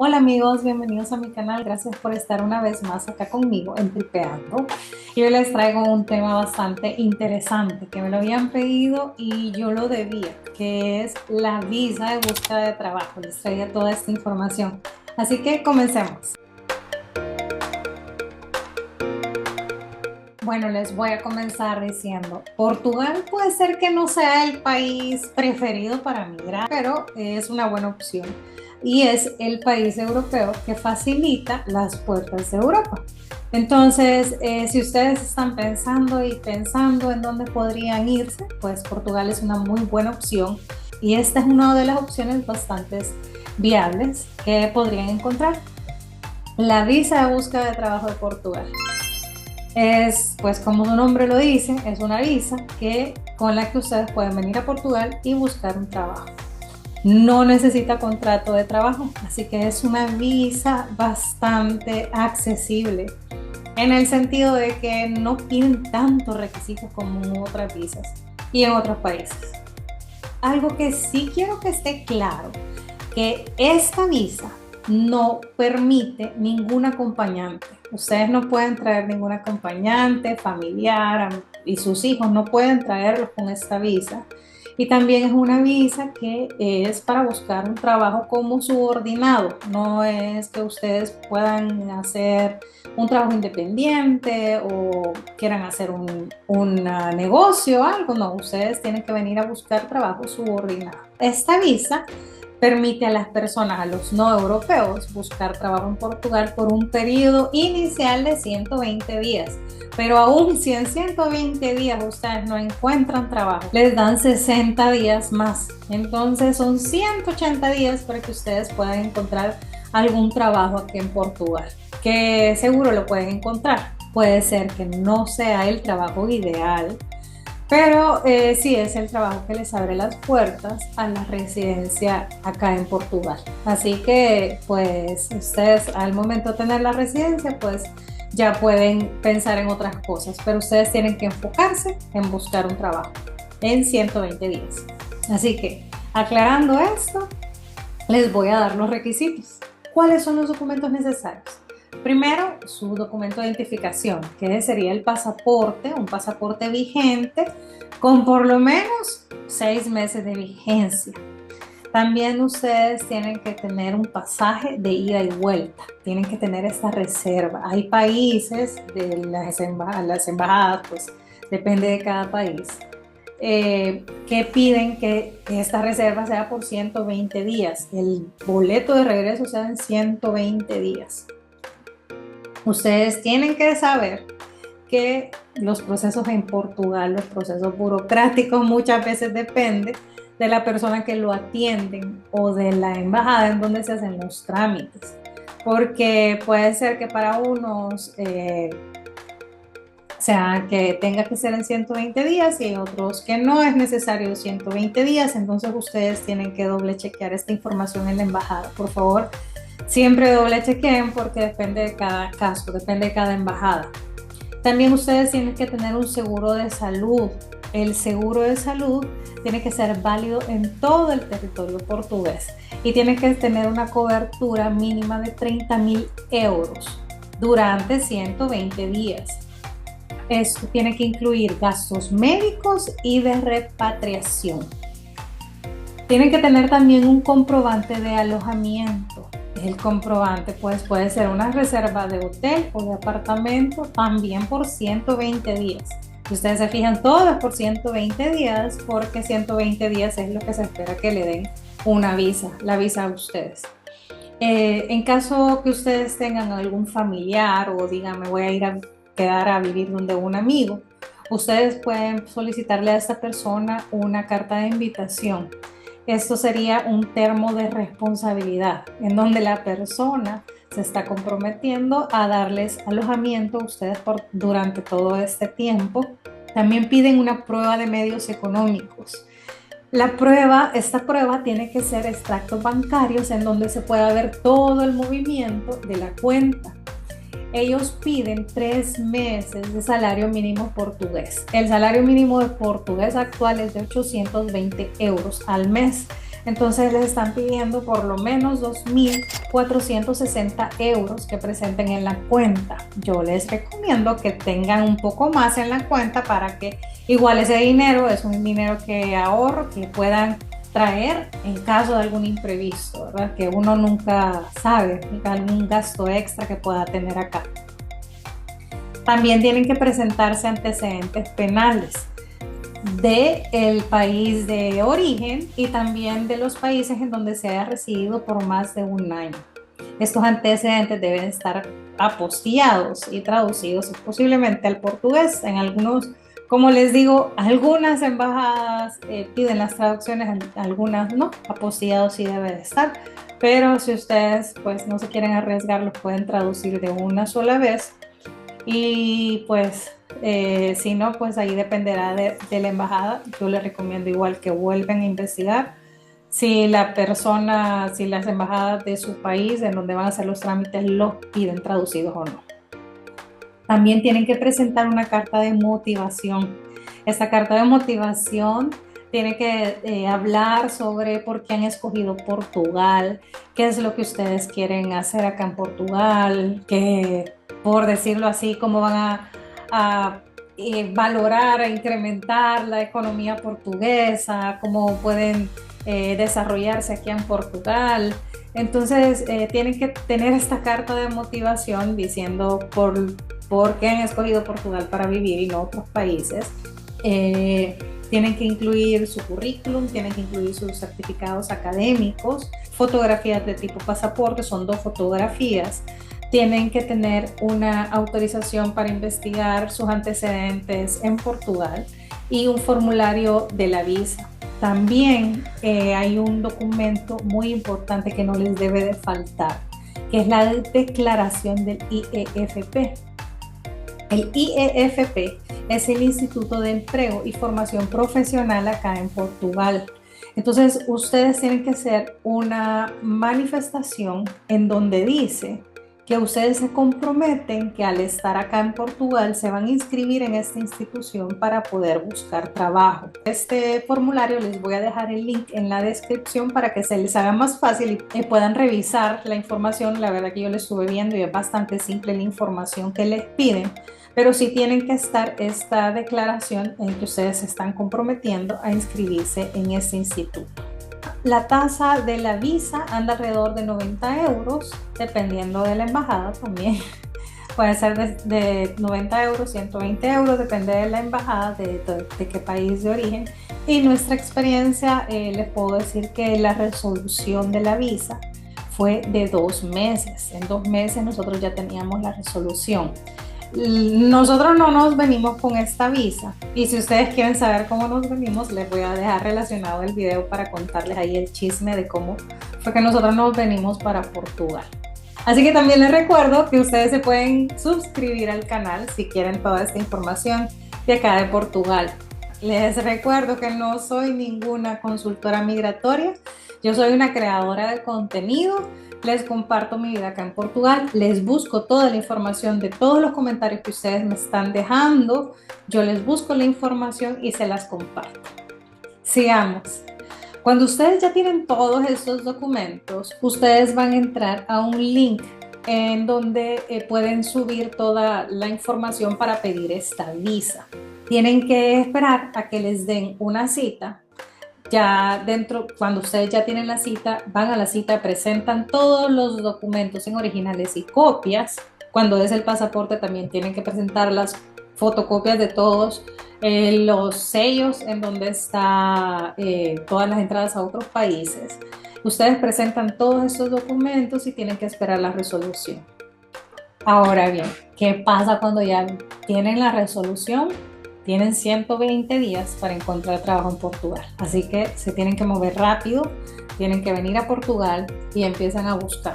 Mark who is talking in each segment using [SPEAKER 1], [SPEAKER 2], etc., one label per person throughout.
[SPEAKER 1] Hola amigos, bienvenidos a mi canal. Gracias por estar una vez más acá conmigo en Tripeando. Y hoy les traigo un tema bastante interesante que me lo habían pedido y yo lo debía, que es la visa de búsqueda de trabajo. Les traía toda esta información. Así que comencemos. Bueno, les voy a comenzar diciendo, Portugal puede ser que no sea el país preferido para migrar, pero es una buena opción y es el país europeo que facilita las puertas de Europa. Entonces, si ustedes están pensando y pensando en dónde podrían irse, pues Portugal es una muy buena opción y esta es una de las opciones bastante viables que podrían encontrar. La visa de búsqueda de trabajo de Portugal. Es, pues como su nombre lo dice, es una visa con la que ustedes pueden venir a Portugal y buscar un trabajo. No necesita contrato de trabajo, así que es una visa bastante accesible en el sentido de que no piden tantos requisitos como en otras visas y en otros países. Algo que sí quiero que esté claro, que esta visa no permite ningún acompañante. Ustedes no pueden traer ningún acompañante, familiar y sus hijos no pueden traerlos con esta visa. Y también es una visa que es para buscar un trabajo como subordinado. No es que ustedes puedan hacer un trabajo independiente o quieran hacer un negocio o algo. No, ustedes tienen que venir a buscar trabajo subordinado. Esta visa permite a las personas, a los no europeos, buscar trabajo en Portugal por un periodo inicial de 120 días. Pero aún si en 120 días ustedes no encuentran trabajo, les dan 60 días más. Entonces son 180 días para que ustedes puedan encontrar algún trabajo aquí en Portugal, que seguro lo pueden encontrar. Puede ser que no sea el trabajo ideal, pero sí es el trabajo que les abre las puertas a la residencia acá en Portugal. Así que pues ustedes al momento de tener la residencia pues ya pueden pensar en otras cosas, pero ustedes tienen que enfocarse en buscar un trabajo en 120 días. Así que aclarando esto, les voy a dar los requisitos. ¿Cuáles son los documentos necesarios? Primero, su documento de identificación, que sería el pasaporte, un pasaporte vigente con por lo menos 6 meses de vigencia. También ustedes tienen que tener un pasaje de ida y vuelta, tienen que tener esta reserva. Hay países de las embajadas, pues depende de cada país, que piden que esta reserva sea por 120 días, el boleto de regreso sea en 120 días. Ustedes tienen que saber que los procesos en Portugal, los procesos burocráticos muchas veces dependen de la persona que lo atienden o de la embajada en donde se hacen los trámites. Porque puede ser que para unos sea que tenga que ser en 120 días y hay otros que no es necesario 120 días, entonces ustedes tienen que doble chequear esta información en la embajada. Por favor, siempre doble chequeen porque depende de cada caso, depende de cada embajada. También ustedes tienen que tener un seguro de salud. El seguro de salud tiene que ser válido en todo el territorio portugués y tiene que tener una cobertura mínima de 30.000 euros durante 120 días. Esto tiene que incluir gastos médicos y de repatriación. Tienen que tener también un comprobante de alojamiento. El comprobante pues puede ser una reserva de hotel o de apartamento también por 120 días. Si ustedes se fijan, todo es por 120 días porque 120 días es lo que se espera que le den una visa, la visa a ustedes. En caso que ustedes tengan algún familiar o digan me voy a ir a quedar a vivir donde un amigo, ustedes pueden solicitarle a esta persona una carta de invitación. Esto sería un termo de responsabilidad en donde la persona se está comprometiendo a darles alojamiento a ustedes durante todo este tiempo. También piden una prueba de medios económicos. Esta prueba tiene que ser extractos bancarios en donde se pueda ver todo el movimiento de la cuenta. Ellos piden 3 meses de salario mínimo portugués. El salario mínimo de portugués actual es de 820 euros al mes. Entonces les están pidiendo por lo menos 2.460 euros que presenten en la cuenta. Yo les recomiendo que tengan un poco más en la cuenta para que igual ese dinero es un dinero que ahorro, que puedan traer en caso de algún imprevisto, ¿verdad? Que uno nunca sabe, algún gasto extra que pueda tener acá. También tienen que presentarse antecedentes penales del país de origen y también de los países en donde se haya residido por más de un año. Estos antecedentes deben estar apostillados y traducidos posiblemente al portugués. En algunos, como les digo, algunas embajadas piden las traducciones, algunas no, apostillados sí debe de estar, pero si ustedes pues no se quieren arriesgar, los pueden traducir de una sola vez y pues si no, pues ahí dependerá de la embajada. Yo les recomiendo igual que vuelvan a investigar si la persona, si las embajadas de su país en donde van a hacer los trámites los piden traducidos o no. También tienen que presentar una carta de motivación. Esta carta de motivación tiene que hablar sobre por qué han escogido Portugal, qué es lo que ustedes quieren hacer acá en Portugal, que por decirlo así, cómo van a valorar, a incrementar la economía portuguesa, cómo pueden desarrollarse aquí en Portugal. Entonces tienen que tener esta carta de motivación diciendo por qué han escogido Portugal para vivir y no otros países. Tienen que incluir su currículum, tienen que incluir sus certificados académicos, fotografías de tipo pasaporte, son 2 fotografías. Tienen que tener una autorización para investigar sus antecedentes en Portugal y un formulario de la visa. También hay un documento muy importante que no les debe de faltar, que es la declaración del IEFP. El IEFP es el Instituto de Empleo y Formación Profesional acá en Portugal. Entonces, ustedes tienen que hacer una manifestación en donde dice que ustedes se comprometen que al estar acá en Portugal se van a inscribir en esta institución para poder buscar trabajo. Este formulario les voy a dejar el link en la descripción para que se les haga más fácil y puedan revisar la información. La verdad que yo lo estuve viendo y es bastante simple la información que les piden, pero sí tienen que estar esta declaración en que ustedes se están comprometiendo a inscribirse en este instituto. La tasa de la visa anda alrededor de 90 euros, dependiendo de la embajada también. Puede ser de 90 euros, 120 euros, depende de la embajada, de qué país de origen. Y nuestra experiencia, les puedo decir que la resolución de la visa fue de 2 meses. En 2 meses nosotros ya teníamos la resolución. Nosotros no nos venimos con esta visa y si ustedes quieren saber cómo nos venimos, les voy a dejar relacionado el video para contarles ahí el chisme de cómo fue que nosotros nos venimos para Portugal. Así que también les recuerdo que ustedes se pueden suscribir al canal si quieren toda esta información de acá de Portugal. Les recuerdo que no soy ninguna consultora migratoria, yo soy una creadora de contenido. Les comparto mi vida acá en Portugal, les busco toda la información de todos los comentarios que ustedes me están dejando, yo les busco la información y se las comparto. Sigamos. Cuando ustedes ya tienen todos estos documentos, ustedes van a entrar a un link en donde pueden subir toda la información para pedir esta visa. Tienen que esperar a que les den una cita. Ya dentro, cuando ustedes ya tienen la cita, van a la cita, presentan todos los documentos en originales y copias. Cuando es el pasaporte también tienen que presentar las fotocopias de todos los sellos en donde está todas las entradas a otros países. Ustedes presentan todos estos documentos y tienen que esperar la resolución. Ahora bien, ¿qué pasa cuando ya tienen la resolución? Tienen 120 días para encontrar trabajo en Portugal. Así que se tienen que mover rápido, tienen que venir a Portugal y empiezan a buscar.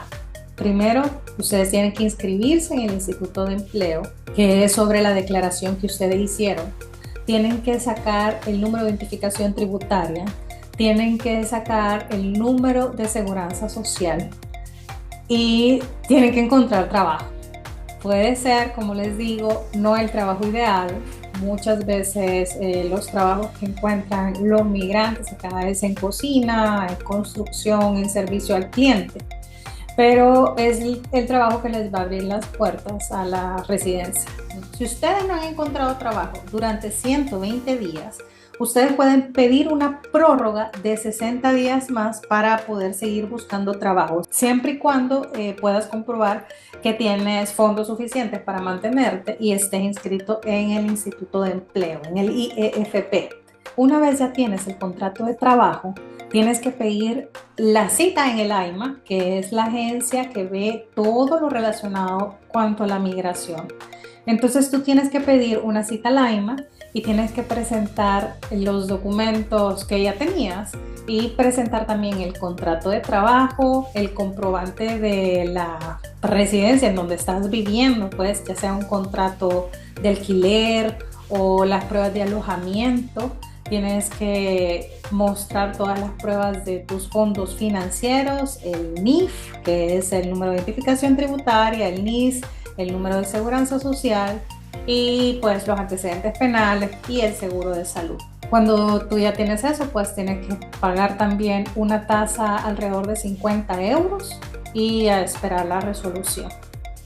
[SPEAKER 1] Primero, ustedes tienen que inscribirse en el Instituto de Empleo, que es sobre la declaración que ustedes hicieron. Tienen que sacar el número de identificación tributaria, tienen que sacar el número de seguridad social y tienen que encontrar trabajo. Puede ser, como les digo, no el trabajo ideal, muchas veces los trabajos que encuentran los migrantes acá es en cocina, en construcción, en servicio al cliente, pero es el trabajo que les va a abrir las puertas a la residencia. Si ustedes no han encontrado trabajo durante 120 días, ustedes pueden pedir una prórroga de 60 días más para poder seguir buscando trabajo, siempre y cuando puedas comprobar que tienes fondos suficientes para mantenerte y estés inscrito en el Instituto de Empleo, en el IEFP. Una vez ya tienes el contrato de trabajo, tienes que pedir la cita en el AIMA, que es la agencia que ve todo lo relacionado cuanto a la migración. Entonces tú tienes que pedir una cita al AIMA y tienes que presentar los documentos que ya tenías y presentar también el contrato de trabajo, el comprobante de la residencia en donde estás viviendo, pues ya sea un contrato de alquiler o las pruebas de alojamiento. Tienes que mostrar todas las pruebas de tus fondos financieros, el NIF, que es el número de identificación tributaria, el NIS, el número de seguridad social y pues los antecedentes penales y el seguro de salud. Cuando tú ya tienes eso, pues tienes que pagar también una tasa alrededor de 50 euros y a esperar la resolución.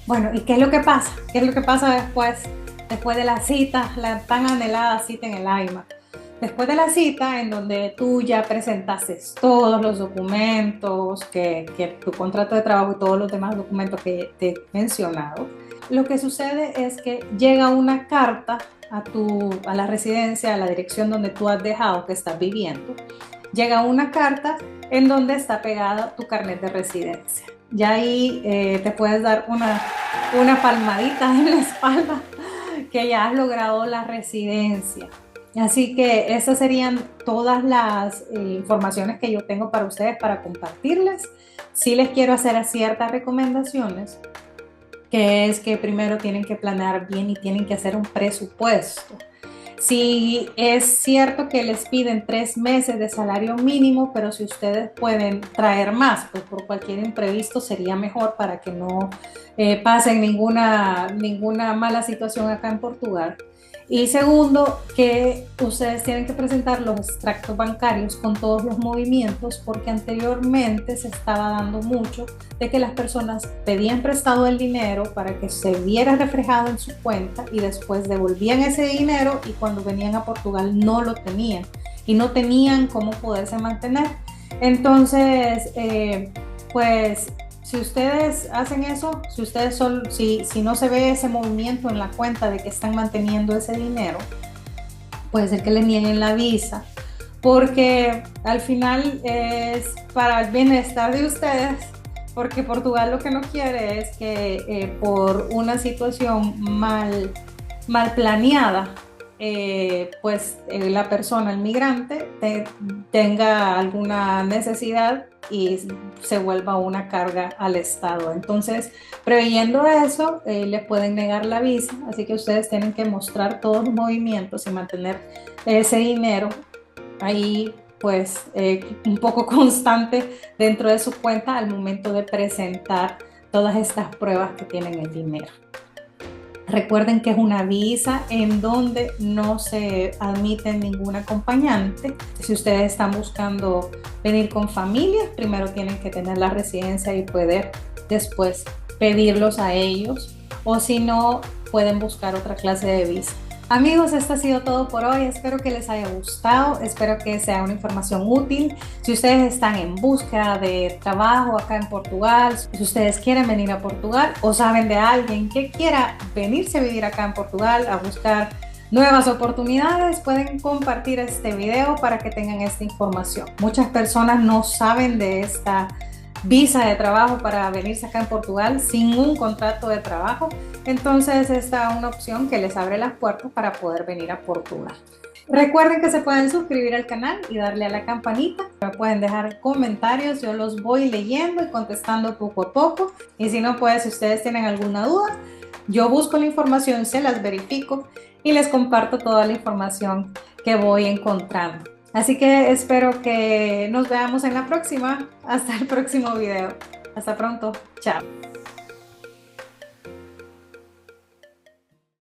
[SPEAKER 1] Bueno, ¿y qué es lo que pasa? ¿Qué es lo que pasa después de la cita, la tan anhelada cita en el AIMA? Después de la cita en donde tú ya presentaste todos los documentos, que tu contrato de trabajo y todos los demás documentos que te he mencionado, lo que sucede es que llega una carta a la residencia, a la dirección donde tú has dejado que estás viviendo. Llega una carta en donde está pegada tu carnet de residencia. Ya ahí te puedes dar una palmadita en la espalda que ya has logrado la residencia. Así que esas serían todas las informaciones que yo tengo para ustedes para compartirles. Sí les quiero hacer ciertas recomendaciones, que es que primero tienen que planear bien y tienen que hacer un presupuesto. Si es cierto que les piden 3 meses de salario mínimo, pero si ustedes pueden traer más, pues por cualquier imprevisto sería mejor para que no pasen ninguna mala situación acá en Portugal. Y segundo, que ustedes tienen que presentar los extractos bancarios con todos los movimientos, porque anteriormente se estaba dando mucho de que las personas pedían prestado el dinero para que se viera reflejado en su cuenta y después devolvían ese dinero y cuando venían a Portugal no lo tenían y no tenían cómo poderse mantener. Entonces, pues si ustedes hacen eso, si no se ve ese movimiento en la cuenta de que están manteniendo ese dinero, puede ser que les nieguen la visa, porque al final es para el bienestar de ustedes, porque Portugal lo que no quiere es que por una situación mal planeada, la persona, el migrante, tenga alguna necesidad y se vuelva una carga al Estado. Entonces, preveyendo eso, le pueden negar la visa, así que ustedes tienen que mostrar todos los movimientos y mantener ese dinero ahí, pues, un poco constante dentro de su cuenta al momento de presentar todas estas pruebas que tienen el dinero. Recuerden que es una visa en donde no se admite ningún acompañante. Si ustedes están buscando venir con familias, primero tienen que tener la residencia y poder después pedirlos a ellos, o si no, pueden buscar otra clase de visa. Amigos, esto ha sido todo por hoy. Espero que les haya gustado, espero que sea una información útil. Si ustedes están en búsqueda de trabajo acá en Portugal, si ustedes quieren venir a Portugal o saben de alguien que quiera venirse a vivir acá en Portugal a buscar nuevas oportunidades, pueden compartir este video para que tengan esta información. Muchas personas no saben de esta visa de trabajo para venirse acá en Portugal sin un contrato de trabajo. Entonces esta es una opción que les abre las puertas para poder venir a Portugal. Recuerden que se pueden suscribir al canal y darle a la campanita. Me pueden dejar comentarios, yo los voy leyendo y contestando poco a poco. Y si no, pues si ustedes tienen alguna duda, yo busco la información, se las verifico y les comparto toda la información que voy encontrando. Así que espero que nos veamos en la próxima. Hasta el próximo video. Hasta pronto. Chao.